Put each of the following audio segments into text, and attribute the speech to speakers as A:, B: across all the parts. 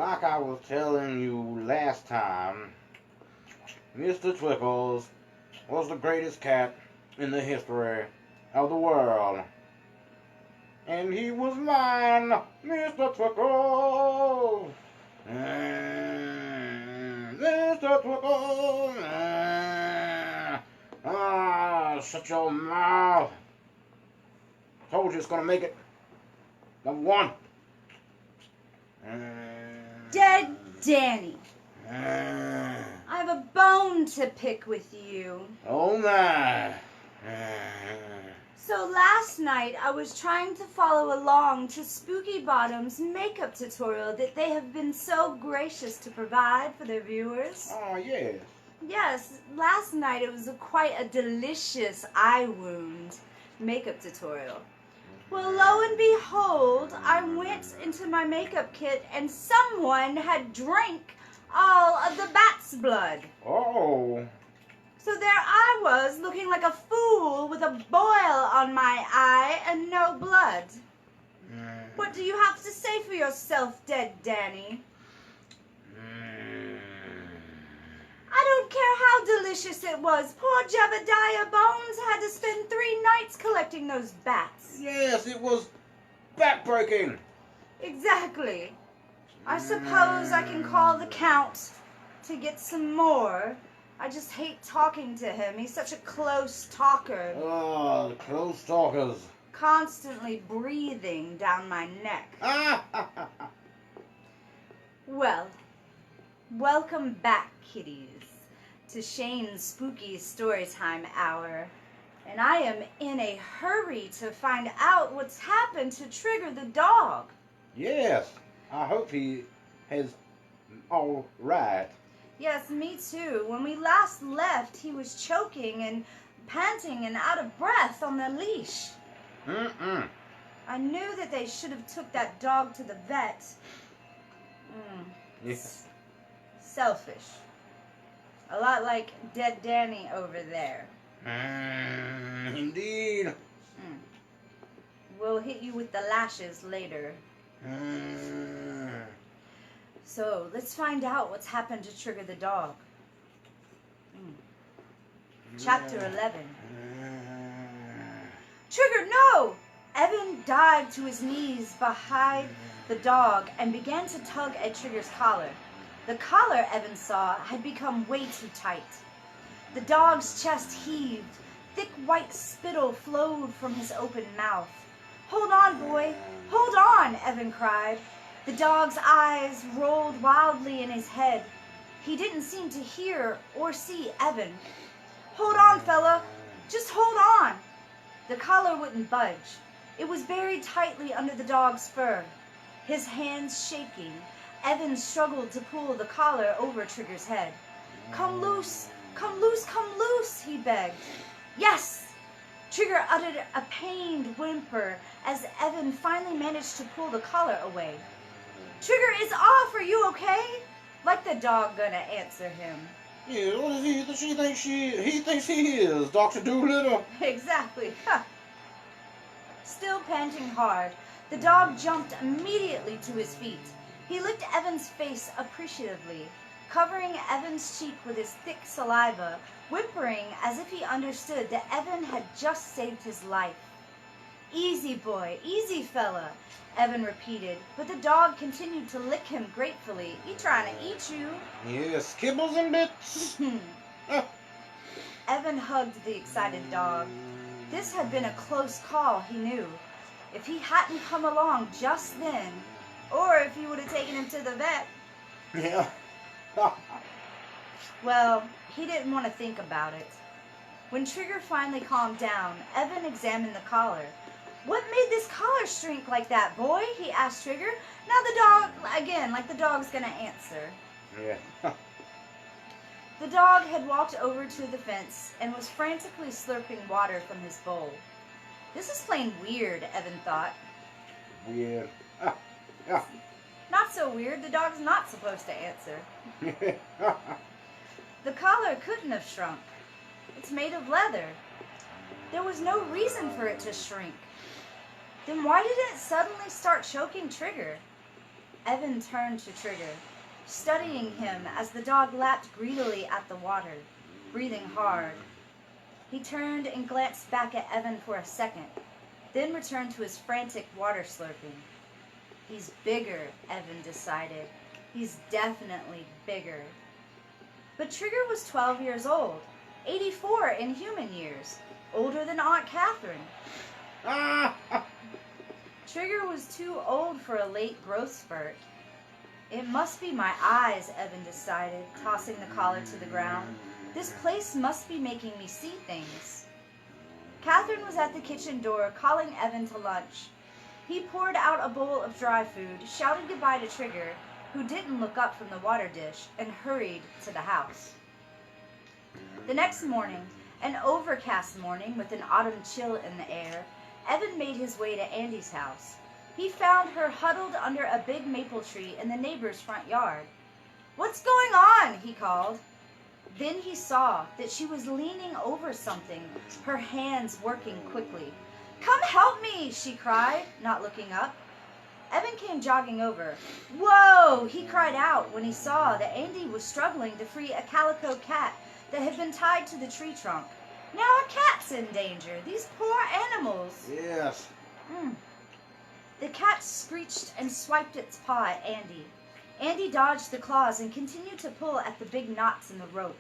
A: Like I was telling you last time, Mr. Twickles was the greatest cat in the history of the world. And he was mine, Mr. Twickles. Mr. Twickles. Shut your mouth. Told you it's gonna make it. Number one.
B: Dead Danny. I have a bone to pick with you.
A: Oh my.
B: So last night I was trying to follow along to Spooky Bottom's makeup tutorial that they have been so gracious to provide for their viewers.
A: Oh, yes.
B: Yes, last night it was quite a delicious eye wound makeup tutorial. Well, lo and behold, I went into my makeup kit and someone had drank all of the bat's blood.
A: Oh.
B: So there I was, looking like a fool with a boil on my eye and no blood. What do you have to say for yourself, Dead Danny? I don't care how delicious it was. Poor Jebediah Bones had to spend 3 nights collecting those bats.
A: Yes, it was backbreaking.
B: Exactly. I suppose I can call the Count to get some more. I just hate talking to him. He's such a close talker.
A: Oh, the close talkers.
B: Constantly breathing down my neck. Well, welcome back, kiddies, to Shane's Spooky Storytime Hour. And I am in a hurry to find out what's happened to Trigger the dog.
A: Yes, I hope he is all right.
B: Yes, me too. When we last left, he was choking and panting and out of breath on the leash. I knew that they should have took that dog to the vet.
A: Yes.
B: Selfish. A lot like Dead Danny over there.
A: Indeed.
B: We'll hit you with the lashes later. So, let's find out what's happened to Trigger the dog. Chapter 11. Trigger, no! Evan dived to his knees behind the dog and began to tug at Trigger's collar. The collar, Evan saw, had become way too tight. The dog's chest heaved. Thick white spittle flowed from his open mouth. "Hold on, boy! Hold on!" Evan cried. The dog's eyes rolled wildly in his head. He didn't seem to hear or see Evan. "Hold on, fella! Just hold on!" The collar wouldn't budge. It was buried tightly under the dog's fur. His hands shaking, Evan struggled to pull the collar over Trigger's head. "Come loose! Come loose! Come loose!" he begged. "Yes!" Trigger uttered a pained whimper as Evan finally managed to pull the collar away. "Trigger is off! Are you okay?" Like the dog gonna answer him.
A: Yeah, what does he thinks he is? Dr. Doolittle?
B: Exactly. Still panting hard, the dog jumped immediately to his feet. He licked Evan's face appreciatively, covering Evan's cheek with his thick saliva, whimpering as if he understood that Evan had just saved his life. "Easy, boy, easy, fella," Evan repeated, but the dog continued to lick him gratefully. "He trying to eat you."
A: Yes, kibbles and bits.
B: Evan hugged the excited dog. This had been a close call, he knew. If he hadn't come along just then, or if he would have taken him to the vet,
A: Yeah.
B: well, he didn't want to think about it. When Trigger finally calmed down, Evan examined the collar. "What made this collar shrink like that, boy?" he asked Trigger. Now the dog, again, like the dog's gonna answer.
A: Yeah.
B: The dog had walked over to the fence and was frantically slurping water from his bowl. This is plain weird, Evan thought.
A: Weird. Yeah.
B: Not so weird, the dog's not supposed to answer. The collar couldn't have shrunk. It's made of leather. There was no reason for it to shrink. Then why did it suddenly start choking Trigger? Evan turned to Trigger, studying him as the dog lapped greedily at the water, breathing hard. He turned and glanced back at Evan for a second, then returned to his frantic water slurping. He's bigger, Evan decided. He's definitely bigger. But Trigger was 12 years old, 84 in human years, older than Aunt Catherine. Trigger was too old for a late growth spurt. It must be my eyes, Evan decided, tossing the collar to the ground. This place must be making me see things. Catherine was at the kitchen door, calling Evan to lunch. He poured out a bowl of dry food, shouted goodbye to Trigger, who didn't look up from the water dish, and hurried to the house. The next morning, an overcast morning with an autumn chill in the air, Evan made his way to Andy's house. He found her huddled under a big maple tree in the neighbor's front yard. "What's going on?" he called. Then he saw that she was leaning over something, her hands working quickly. "Come help me," she cried, not looking up. Evan came jogging over. "Whoa!" he cried out when he saw that Andy was struggling to free a calico cat that had been tied to the tree trunk. Now a cat's in danger. These poor animals.
A: Yes.
B: The cat screeched and swiped its paw at Andy. Andy dodged the claws and continued to pull at the big knots in the rope.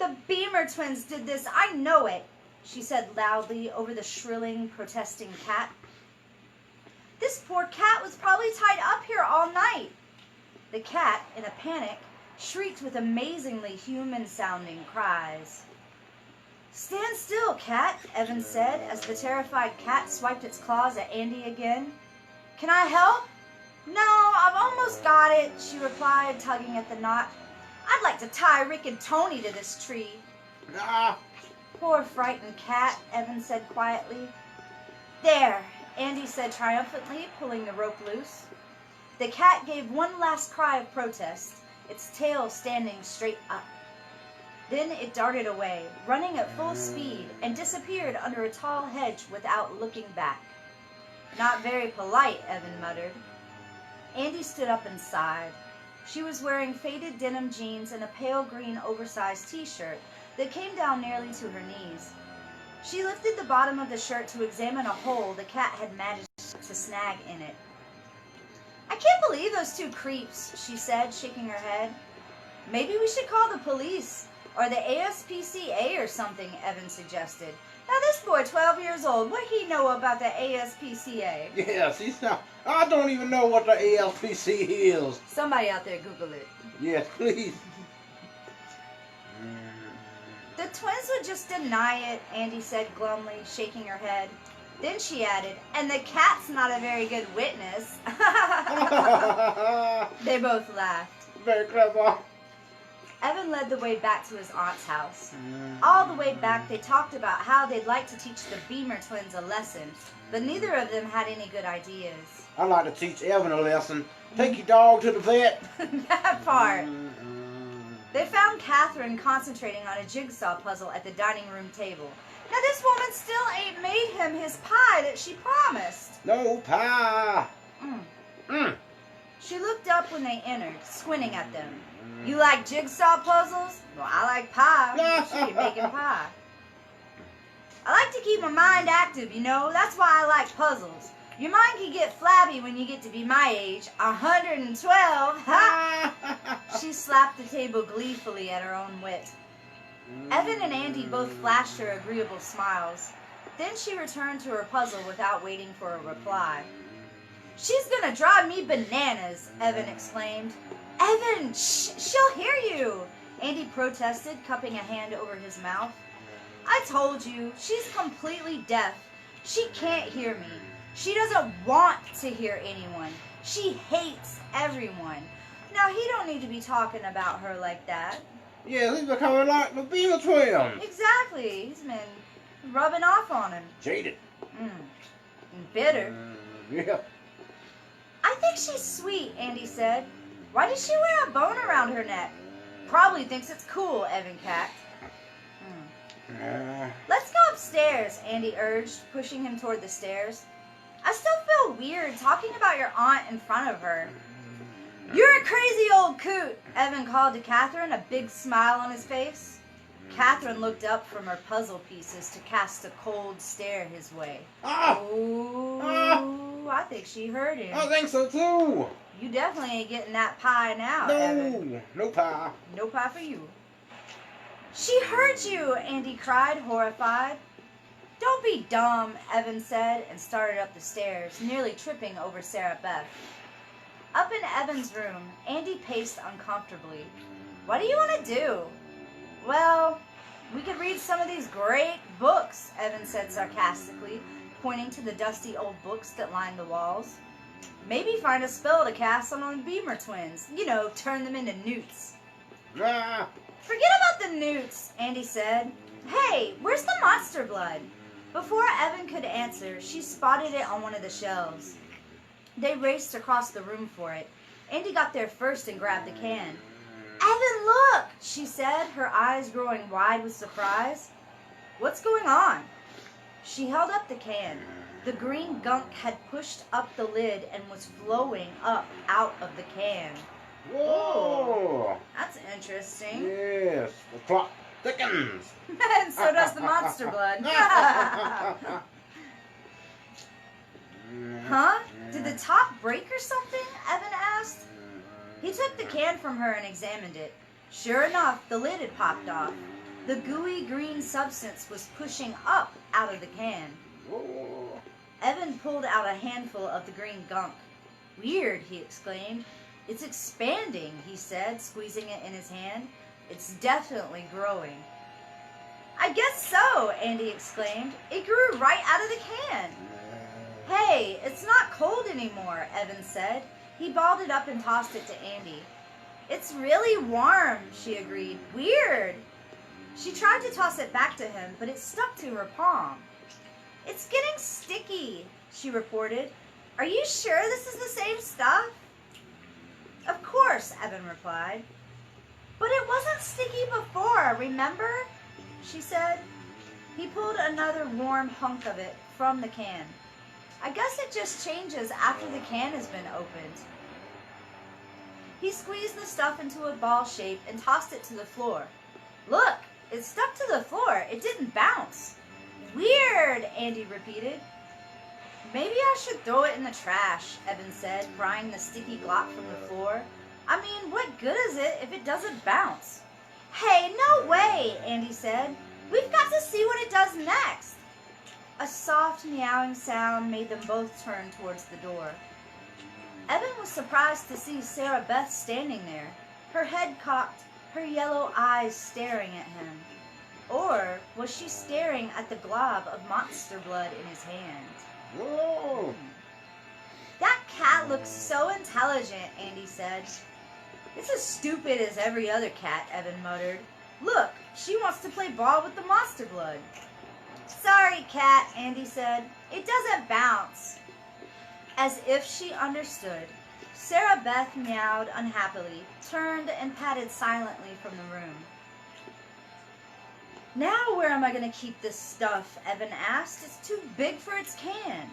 B: "The Beamer twins did this, I know it," she said loudly over the shrilling, protesting cat. "This poor cat was probably tied up here all night." The cat, in a panic, shrieked with amazingly human-sounding cries. "Stand still, cat," Evan said as the terrified cat swiped its claws at Andy again. "Can I help?" "No, I've almost got it," she replied, tugging at the knot. "I'd like to tie Rick and Tony to this tree." "Poor frightened cat," Evan said quietly. "There," Andy said triumphantly, pulling the rope loose. The cat gave one last cry of protest, its tail standing straight up. Then it darted away, running at full speed, and disappeared under a tall hedge without looking back. "Not very polite," Evan muttered. Andy stood up and sighed. She was wearing faded denim jeans and a pale green oversized t-shirt that came down nearly to her knees. She lifted the bottom of the shirt to examine a hole the cat had managed to snag in it. "I can't believe those two creeps," she said, shaking her head. "Maybe we should call the police, or the ASPCA or something," Evan suggested. "Now this boy, 12 years old, what he know about the ASPCA?
A: Yes, I don't even know what the ASPC is.
B: Somebody out there Google it.
A: Yes, please.
B: "The twins would just deny it," Andy said glumly, shaking her head. Then she added, "And the cat's not a very good witness." They both laughed.
A: Very clever.
B: Evan led the way back to his aunt's house. All the way back, they talked about how they'd like to teach the Beamer twins a lesson, but neither of them had any good ideas.
A: I'd like to teach Evan a lesson. Take your dog to the vet.
B: That part. They found Catherine concentrating on a jigsaw puzzle at the dining room table. Now this woman still ain't made him his pie that she promised.
A: No pie.
B: She looked up when they entered, squinting at them. "You like jigsaw puzzles? Well, I like pie. She be making pie." "I like to keep my mind active, you know. That's why I like puzzles. Your mind can get flabby when you get to be my age. 112. Ha!" She slapped the table gleefully at her own wit. Evan and Andy both flashed her agreeable smiles. Then she returned to her puzzle without waiting for a reply. "She's gonna drive me bananas," Evan exclaimed. "Evan, shh, she'll hear you," Andy protested, cupping a hand over his mouth. "I told you, she's completely deaf. She can't hear me. She doesn't want to hear anyone. She hates everyone. Now, he don't need to be talking about her like that."
A: Yeah, he's becoming like the Beamer twins.
B: Exactly. He's been rubbing off on him.
A: Jaded.
B: Bitter.
A: Yeah.
B: "I think she's sweet," Andy said. "Why does she wear a bone around her neck?" "Probably thinks it's cool," Evan cacked. "Let's go upstairs," Andy urged, pushing him toward the stairs. "I still feel weird talking about your aunt in front of her." You're a crazy old coot, Evan called to Catherine, a big smile on his face. Catherine looked up from her puzzle pieces to cast a cold stare his way. Oh, I think she heard him.
A: I think so too.
B: You definitely ain't getting that pie now,
A: No,
B: Evan.
A: no pie.
B: No pie for you. She heard you, Andy cried, horrified. Don't be dumb, Evan said, and started up the stairs, nearly tripping over Sarah Beth. Up in Evan's room, Andy paced uncomfortably. What do you want to do? Well, we could read some of these great books, Evan said sarcastically, pointing to the dusty old books that lined the walls. Maybe find a spell to cast on the Beamer twins. You know, turn them into newts.
A: Ah.
B: Forget about the newts, Andy said. Hey, where's the monster blood? Before Evan could answer, she spotted it on one of the shelves. They raced across the room for it. Andy got there first and grabbed the can. Evan, look, she said, her eyes growing wide with surprise. What's going on? She held up the can. The green gunk had pushed up the lid and was flowing up out of the can.
A: Whoa!
B: That's interesting.
A: Yes, the plot thickens.
B: And so does the monster blood. Huh? Did the top break or something? Evan asked. He took the can from her and examined it. Sure enough, the lid had popped off. The gooey green substance was pushing up out of the can.
A: Whoa.
B: Evan pulled out a handful of the green gunk. Weird, he exclaimed. It's expanding, he said, squeezing it in his hand. It's definitely growing. I guess so, Andy exclaimed. It grew right out of the can. Hey, it's not cold anymore, Evan said. He balled it up and tossed it to Andy. It's really warm, she agreed. Weird. She tried to toss it back to him, but it stuck to her palm. It's getting sticky, she reported. Are you sure this is the same stuff? Of course, Evan replied. But it wasn't sticky before, remember? She said. He pulled another warm hunk of it from the can. I guess it just changes after the can has been opened. He squeezed the stuff into a ball shape and tossed it to the floor. Look, it stuck to the floor. It didn't bounce. Weird, Andy repeated. Maybe I should throw it in the trash, Evan said, prying the sticky glop from the floor. I mean, what good is it if it doesn't bounce? Hey, no way, Andy said. We've got to see what it does next. A soft meowing sound made them both turn towards the door. Evan was surprised to see Sarah Beth standing there, her head cocked, her yellow eyes staring at him. Or was she staring at the glob of monster blood in his hand?
A: Whoa!
B: That cat looks so intelligent, Andy said. It's as stupid as every other cat, Evan muttered. Look, she wants to play ball with the monster blood. Sorry, cat, Andy said. It doesn't bounce. As if she understood, Sarah Beth meowed unhappily, turned and padded silently from the room. Now where am I going to keep this stuff? Evan asked. It's too big for its can.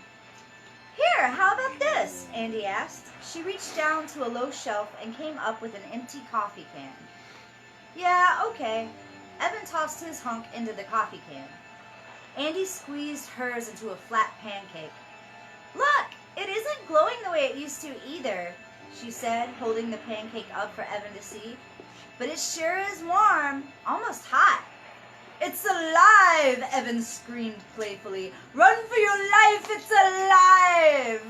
B: Here, how about this? Andy asked. She reached down to a low shelf and came up with an empty coffee can. Yeah, okay. Evan tossed his hunk into the coffee can. Andy squeezed hers into a flat pancake. Look, it isn't glowing the way it used to either, she said, holding the pancake up for Evan to see. But it sure is warm, almost hot. It's alive, Evan screamed playfully. Run for your life, it's alive!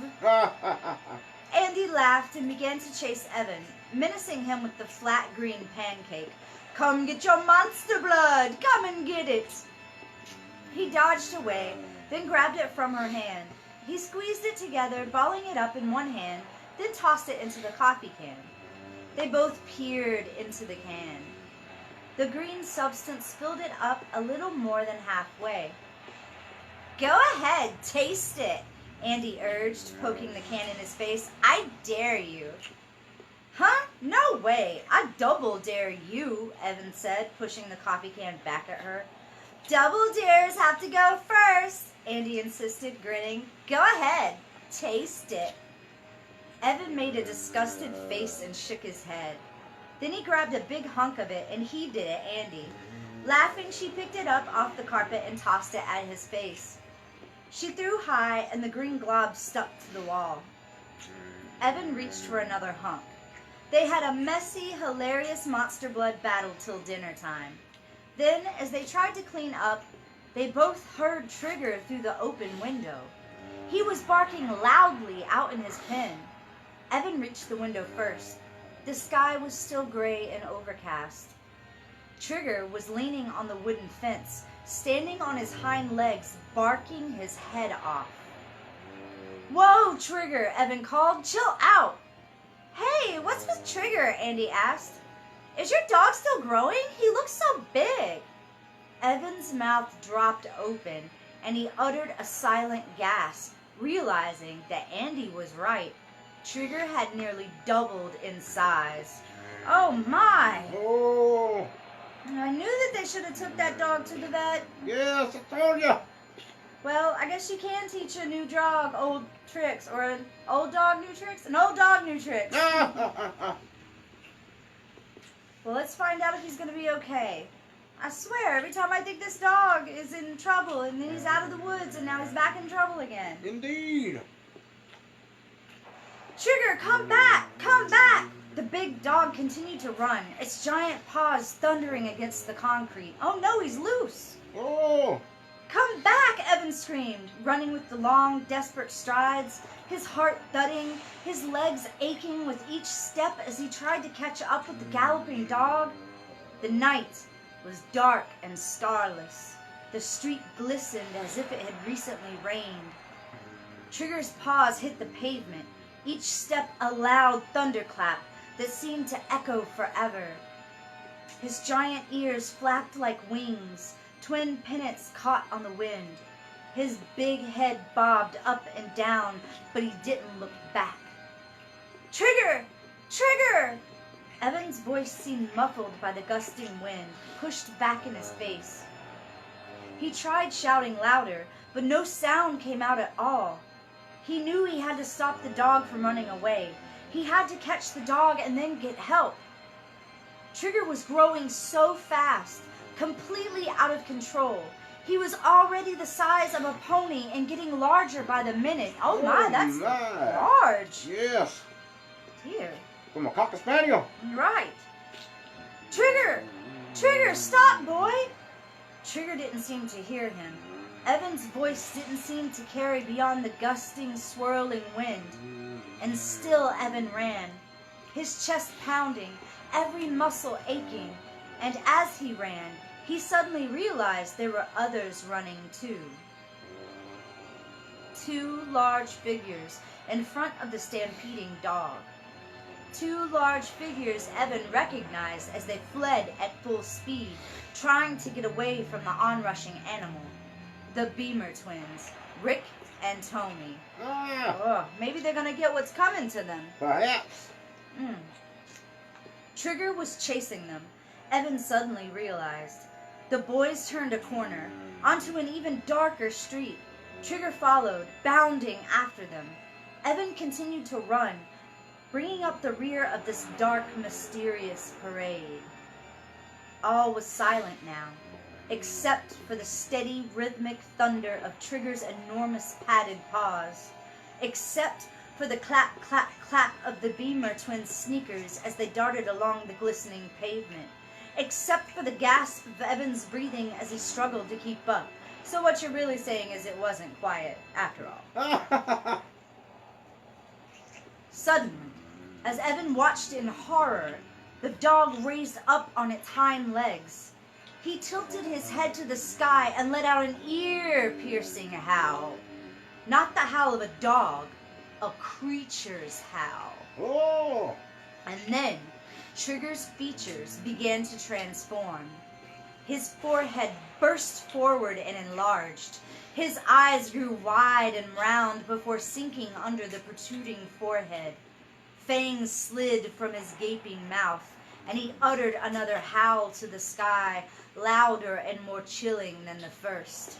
B: Andy laughed and began to chase Evan, menacing him with the flat green pancake. Come get your monster blood! Come and get it! He dodged away, then grabbed it from her hand. He squeezed it together, balling it up in one hand, then tossed it into the coffee can. They both peered into the can. The green substance filled it up a little more than halfway. Go ahead, taste it, Andy urged, poking the can in his face. I dare you. Huh? No way. I double dare you, Evan said, pushing the coffee can back at her. Double dares have to go first, Andy insisted, grinning. Go ahead. Taste it. Evan made a disgusted face and shook his head. Then he grabbed a big hunk of it and heaved it at Andy. Laughing, she picked it up off the carpet and tossed it at his face. She threw high and the green glob stuck to the wall. Evan reached for another hunk. They had a messy, hilarious monster blood battle till dinner time. Then, as they tried to clean up, they both heard Trigger through the open window. He was barking loudly out in his pen. Evan reached the window first. The sky was still gray and overcast. Trigger was leaning on the wooden fence, standing on his hind legs, barking his head off. "Whoa, Trigger," Evan called. "Chill out." "Hey, what's with Trigger?" Andy asked. "Is your dog still growing? He looks so big." Evan's mouth dropped open, and he uttered a silent gasp, realizing that Andy was right. Trigger had nearly doubled in size. Oh my!
A: Oh,
B: I knew that they should have took that dog to the vet.
A: yes, I told you.
B: Well, I guess you can teach a new dog old tricks, or an old dog new tricks? An old dog new tricks. Well, let's find out if he's going to be okay. I swear, every time I think this dog is in trouble, and then he's out of the woods, and now he's back in trouble again.
A: Indeed.
B: Trigger, come back! Come back! The big dog continued to run, its giant paws thundering against the concrete. Oh no, he's loose!
A: Oh.
B: Come back! Evan screamed, running with the long, desperate strides, his heart thudding, his legs aching with each step as he tried to catch up with the galloping dog. The night was dark and starless. The street glistened as if it had recently rained. Trigger's paws hit the pavement, each step a loud thunderclap that seemed to echo forever. His giant ears flapped like wings, twin pennants caught on the wind. His big head bobbed up and down, but he didn't look back. "Trigger! Trigger!" Evan's voice seemed muffled by the gusting wind, pushed back in his face. He tried shouting louder, but no sound came out at all. He knew he had to stop the dog from running away. He had to catch the dog and then get help. Trigger was growing so fast, completely out of control. He was already the size of a pony and getting larger by the minute. Oh my, that's large.
A: Yes.
B: Dear.
A: From a Cocker Spaniel.
B: Right. Trigger! Trigger, stop, boy! Trigger didn't seem to hear him. Evan's voice didn't seem to carry beyond the gusting, swirling wind. And still Evan ran, his chest pounding, every muscle aching. And as he ran, he suddenly realized there were others running too. Two large figures in front of the stampeding dog. Two large figures Evan recognized as they fled at full speed, trying to get away from the onrushing animal. The Beamer twins, Rick and Tony. Oh, maybe they're gonna get what's coming to them.
A: Perhaps.
B: Trigger was chasing them. Evan suddenly realized. The boys turned a corner, onto an even darker street. Trigger followed, bounding after them. Evan continued to run, bringing up the rear of this dark, mysterious parade. All was silent now, except for the steady, rhythmic thunder of Trigger's enormous padded paws, except for the clap, clap, clap of the Beamer twins' sneakers as they darted along the glistening pavement, except for the gasp of Evan's breathing as he struggled to keep up. So what you're really saying is it wasn't quiet, after all. Suddenly, as Evan watched in horror, the dog raised up on its hind legs. He tilted his head to the sky and let out an ear-piercing howl. Not the howl of a dog, a creature's howl.
A: Oh!
B: And then, Trigger's features began to transform. His forehead burst forward and enlarged. His eyes grew wide and round before sinking under the protruding forehead. Fangs slid from his gaping mouth, and he uttered another howl to the sky, louder and more chilling than the first.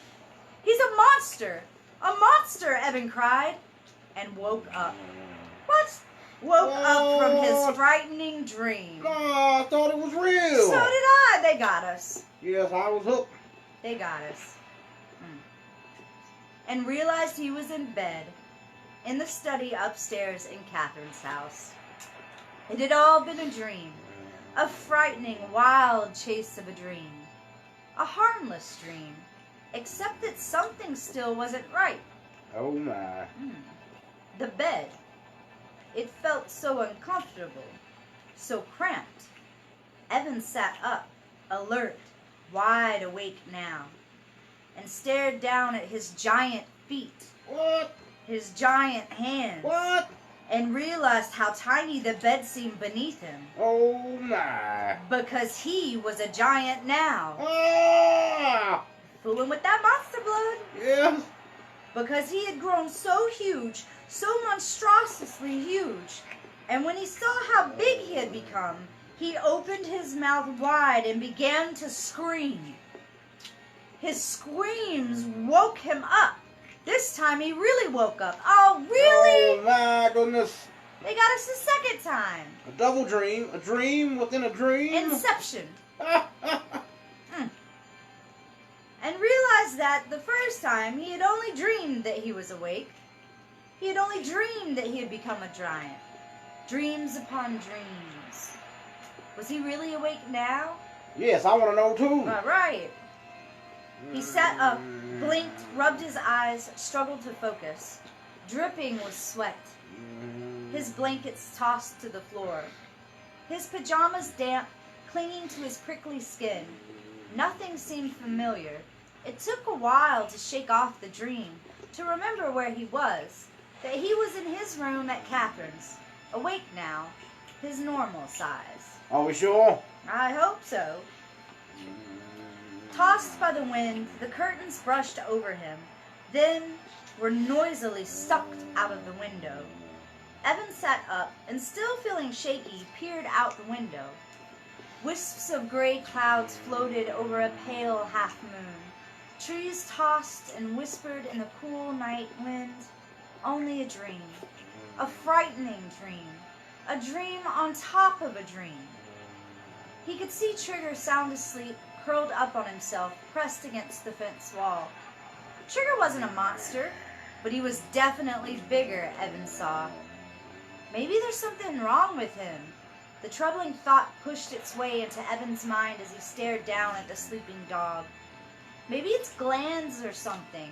B: "He's a monster! A monster!" Evan cried, and woke up. "What? woke up from his
A: What?
B: frightening dream.
A: No, I thought it was real.
B: So did I. They got us.
A: Yes, I was hooked.
B: They got us. And realized he was in bed in the study upstairs in Catherine's house. It had all been a dream. A frightening, wild chase of a dream. A harmless dream. Except that something still wasn't right.
A: Oh my.
B: The bed. It felt so uncomfortable, so cramped. Evan sat up, alert, wide awake now, and stared down at his giant feet,
A: What?
B: his giant hands,
A: What?
B: and realized how tiny the bed seemed beneath him,
A: Oh my.
B: because he was a giant now.
A: Ah!
B: Fooling with that monster blood.
A: Yes.
B: Because he had grown so huge, so monstrously huge. And when he saw how big he had become, he opened his mouth wide and began to scream. His screams woke him up. This time he really woke up. Oh, really?
A: Oh my goodness.
B: They got us a second time.
A: A double dream. A dream within a dream.
B: Inception. And realized that the first time he had only dreamed that he was awake. He had only dreamed that he had become a giant. Dreams upon dreams. Was he really awake now?
A: Yes, I want to know too.
B: All right. He sat up, blinked, rubbed his eyes, struggled to focus, dripping with sweat. His blankets tossed to the floor. His pajamas damp, clinging to his prickly skin. Nothing seemed familiar. It took a while to shake off the dream, to remember where he was, that he was in his room at Catherine's, awake now, his normal size.
A: Are we sure?
B: I hope so. Tossed by the wind, the curtains brushed over him, then were noisily sucked out of the window. Evan sat up, and still feeling shaky, peered out the window. Wisps of gray clouds floated over a pale half-moon. Trees tossed and whispered in the cool night wind. Only a dream. A frightening dream. A dream on top of a dream. He could see Trigger sound asleep, curled up on himself, pressed against the fence wall. Trigger wasn't a monster, but he was definitely bigger, Evan saw. Maybe there's something wrong with him. The troubling thought pushed its way into Evan's mind as he stared down at the sleeping dog. Maybe it's glands or something.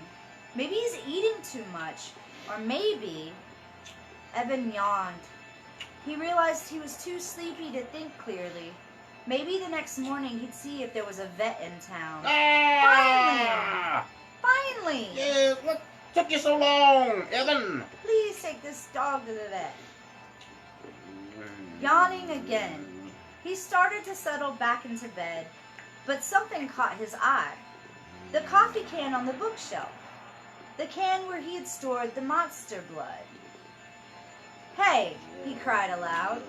B: Maybe he's eating too much. Or maybe... Evan yawned. He realized he was too sleepy to think clearly. Maybe the next morning he'd see if there was a vet in town.
A: Ah!
B: Finally!
A: Yeah, what took you so long, Evan?
B: Please take this dog to the vet. Yawning again, he started to settle back into bed, but something caught his eye. The coffee can on the bookshelf. The can where he had stored the monster blood. Hey, he cried aloud.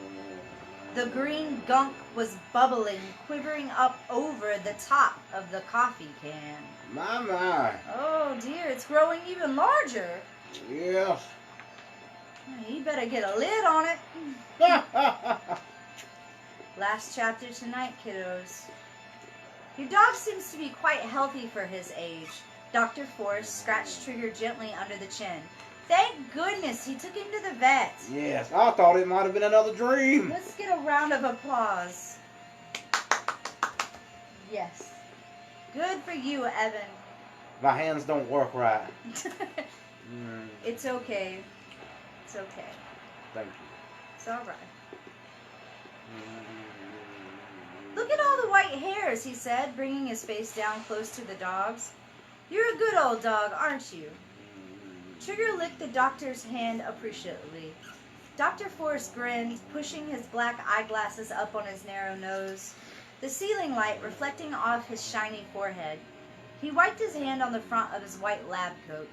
B: The green gunk was bubbling, quivering up over the top of the coffee can.
A: My.
B: Oh dear, it's growing even larger.
A: Yes.
B: You better get a lid on it. Last chapter tonight, kiddos. Your dog seems to be quite healthy for his age. Dr. Forrest scratched Trigger gently under the chin. Thank goodness he took him to the vet.
A: Yes, I thought it might have been another dream.
B: Let's get a round of applause. Yes. Good for you, Evan.
A: My hands don't work right.
B: It's okay. It's okay.
A: Thank you.
B: It's all right. Look at all the white hairs, he said, bringing his face down close to the dog's. You're a good old dog, aren't you? Trigger licked the doctor's hand appreciatively. Dr. Forrest grinned, pushing his black eyeglasses up on his narrow nose, the ceiling light reflecting off his shiny forehead. He wiped his hand on the front of his white lab coat.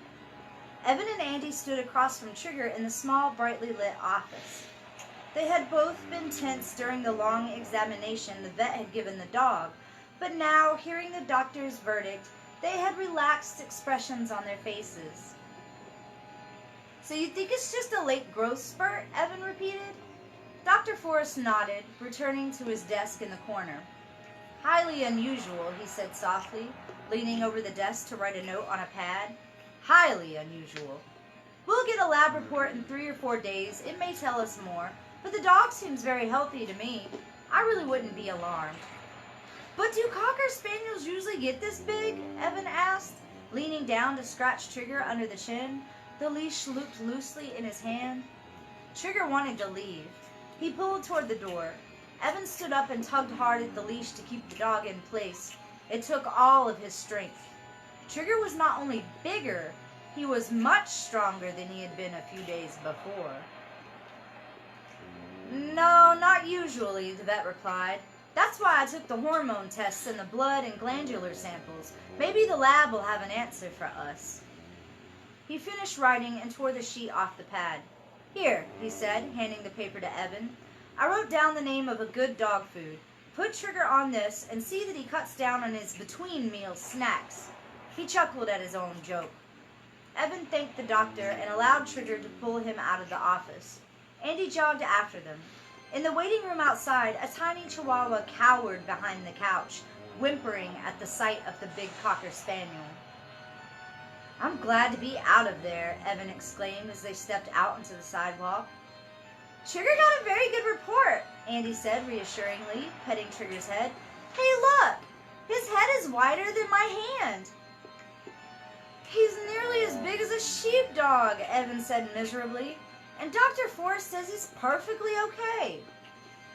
B: Evan and Andy stood across from Trigger in the small, brightly lit office. They had both been tense during the long examination the vet had given the dog, but now, hearing the doctor's verdict, they had relaxed expressions on their faces. So you think it's just a late growth spurt? Evan repeated. Dr. Forrest nodded, returning to his desk in the corner. "Highly unusual," he said softly, leaning over the desk to write a note on a pad. "Highly unusual. We'll get a lab report in 3 or 4 days. It may tell us more, but the dog seems very healthy to me. I really wouldn't be alarmed." "But do Cocker Spaniels usually get this big?" Evan asked, leaning down to scratch Trigger under the chin, the leash looped loosely in his hand. Trigger wanted to leave. He pulled toward the door. Evan stood up and tugged hard at the leash to keep the dog in place. It took all of his strength. Trigger was not only bigger, he was much stronger than he had been a few days before. "No, not usually," the vet replied. "That's why I took the hormone tests and the blood and glandular samples. Maybe the lab will have an answer for us." He finished writing and tore the sheet off the pad. "Here," he said, handing the paper to Evan. "I wrote down the name of a good dog food. Put Trigger on this and see that he cuts down on his between-meal snacks." He chuckled at his own joke. Evan thanked the doctor and allowed Trigger to pull him out of the office. Andy jogged after them. In the waiting room outside, a tiny chihuahua cowered behind the couch, whimpering at the sight of the big Cocker Spaniel. "I'm glad to be out of there," Evan exclaimed as they stepped out into the sidewalk. "Trigger got a very good report," Andy said reassuringly, petting Trigger's head. "Hey, look! His head is wider than my hand." "He's nearly as big as a sheepdog," Evan said miserably. "And Dr. Forrest says he's perfectly okay."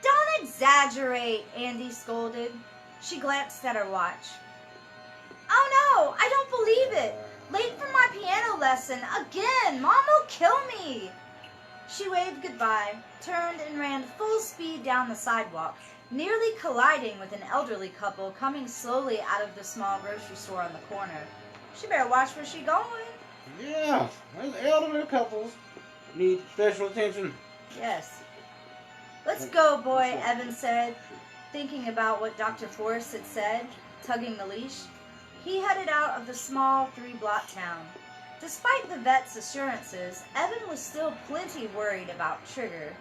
B: "Don't exaggerate," Andy scolded. She glanced at her watch. "Oh no, I don't believe it. Late for my piano lesson. Again! Mom will kill me." She waved goodbye, turned and ran full speed down the sidewalk, nearly colliding with an elderly couple coming slowly out of the small grocery store on the corner. She better watch where she's going.
A: Yeah, those elderly couples need special attention.
B: Yes. "Let's go, boy," Evan said, thinking about what Dr. Forrest had said, tugging the leash. He headed out of the small 3-block town. Despite the vet's assurances, Evan was still plenty worried about Trigger.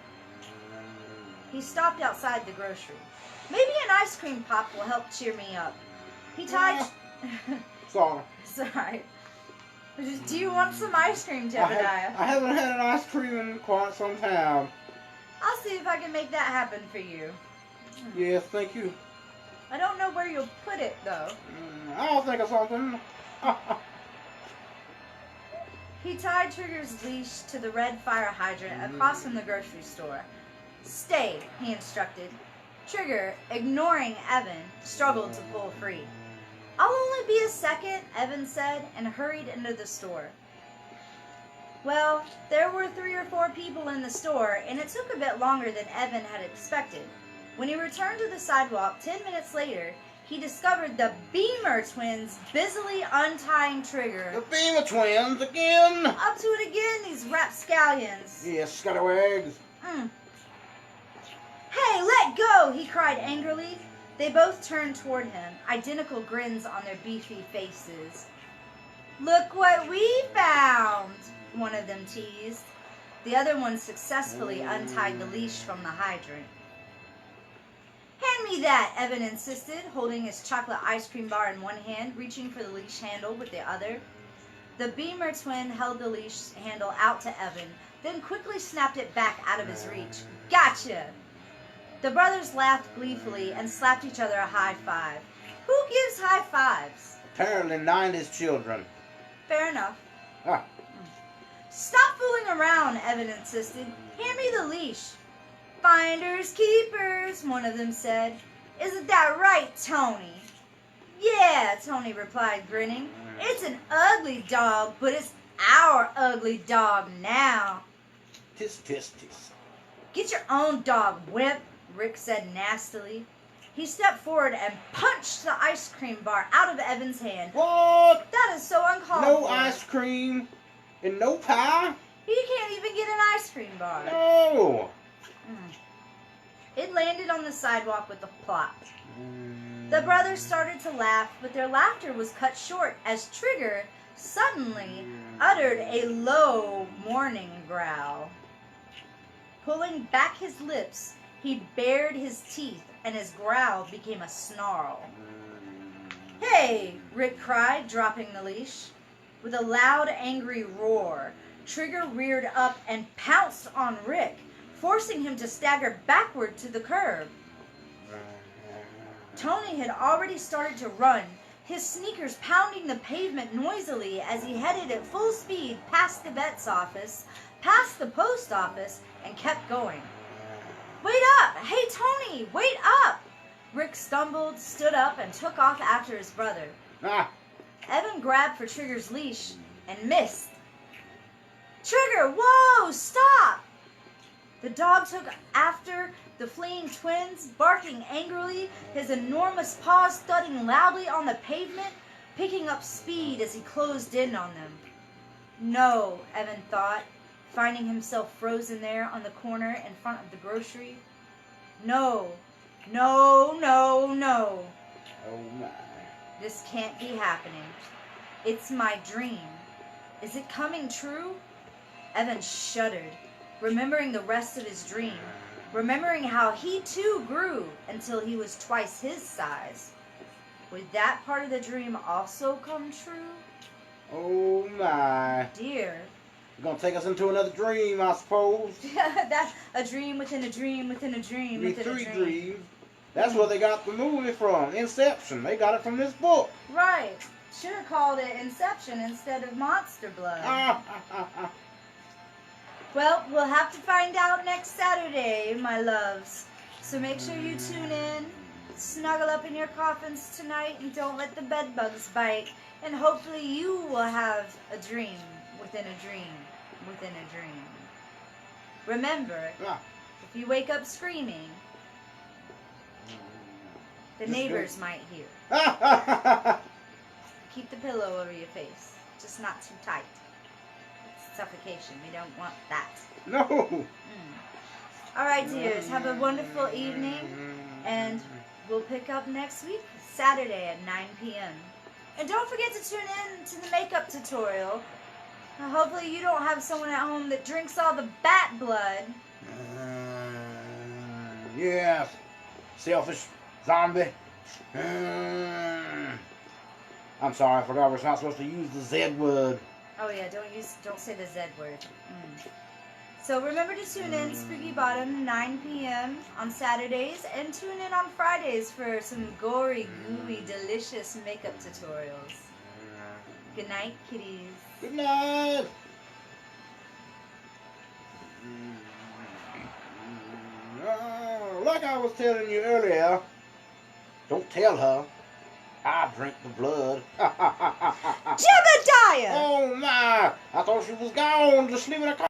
B: He stopped outside the grocery. "Maybe an ice cream pop will help cheer me up." He tied...
A: Sorry.
B: Sorry. Do you want some ice cream, Jebediah?
A: I haven't had an ice cream in quite some time.
B: I'll see if I can make that happen for you.
A: Yes, thank you.
B: I don't know where you'll put it, though.
A: I'll think of something.
B: He tied Trigger's leash to the red fire hydrant across from the grocery store. "Stay," he instructed. Trigger, ignoring Evan, struggled to pull free. "I'll only be a second," Evan said, and hurried into the store. Well, there were 3 or 4 people in the store, and it took a bit longer than Evan had expected. When he returned to the sidewalk 10 minutes later, he discovered the Beamer twins busily untying Trigger.
A: The Beamer twins again!
B: Up to it again, these rapscallions.
A: Yes, scallywags.
B: "Hey, let go!" he cried angrily. They both turned toward him, identical grins on their beefy faces. "Look what we found!" one of them teased. The other one successfully untied the leash from the hydrant. "Hand me that," Evan insisted, holding his chocolate ice cream bar in one hand, reaching for the leash handle with the other. The Beamer twin held the leash handle out to Evan, then quickly snapped it back out of his reach. "Gotcha!" The brothers laughed gleefully and slapped each other a high five. Who gives high fives?
A: Apparently 90s children.
B: Fair enough.
A: Ah.
B: "Stop fooling around," Evan insisted. "Hand me the leash." "Finders keepers," one of them said. "Isn't that right, Tony?" "Yeah," Tony replied, grinning. "It's an ugly dog, but it's our ugly dog now."
A: Tis, tis, tis.
B: "Get your own dog, wimp," Rick said nastily. He stepped forward and punched the ice cream bar out of Evan's hand.
A: What?
B: That is so uncalled
A: No
B: for.
A: ice cream and no pie?
B: He can't even get an ice cream bar.
A: No.
B: It landed on the sidewalk with a plop. The brothers started to laugh, but their laughter was cut short as Trigger suddenly uttered a low, mourning growl. Pulling back his lips, He bared his teeth, and his growl became a snarl. "Hey!" Rick cried, dropping the leash. With a loud, angry roar, Trigger reared up and pounced on Rick, forcing him to stagger backward to the curb. Tony had already started to run, his sneakers pounding the pavement noisily as he headed at full speed past the vet's office, past the post office, and kept going. "Wait up! Hey, Tony! Wait up!" Rick stumbled, stood up, and took off after his brother. Evan grabbed for Trigger's leash and missed. "Trigger, whoa! Stop!" The dog took after the fleeing twins, barking angrily, his enormous paws thudding loudly on the pavement, picking up speed as he closed in on them. No, Evan thought, finding himself frozen there on the corner in front of the grocery. No, no, no, no.
A: Oh my.
B: This can't be happening. It's my dream. Is it coming true? Evan shuddered, remembering the rest of his dream, remembering how he too grew until he was twice his size. Would that part of the dream also come true?
A: Oh my.
B: Dear.
A: You're gonna take us into another dream, I suppose.
B: That's a dream within a dream within a dream within a
A: Three
B: dream.
A: dreams. That's where they got the movie from, Inception. They got it from this book.
B: Right. Should have called it Inception instead of Monster Blood. Well, we'll have to find out next Saturday, my loves. So make sure you tune in, snuggle up in your coffins tonight, and don't let the bed bugs bite. And hopefully you will have a dream within a dream within a dream. Remember, if you wake up screaming, the neighbors might hear. Keep the pillow over your face, just not too tight. It's suffocation. We don't want that.
A: No.
B: All right, dears. Have a wonderful evening, and we'll pick up next week, Saturday at 9 p.m. And don't forget to tune in to the makeup tutorial. Hopefully you don't have someone at home that drinks all the bat blood.
A: Yes. Selfish zombie. I'm sorry, I forgot we're not supposed to use the Z word.
B: Oh yeah, don't say the Z word. So remember to tune in Spooky Bottom 9 p.m. on Saturdays, and tune in on Fridays for some gory, gooey, delicious makeup tutorials. Good night, kitties.
A: Good night. Like I was telling you earlier, don't tell her I drink the blood.
B: Jebediah!
A: Oh my! I thought she was gone. Just leave it.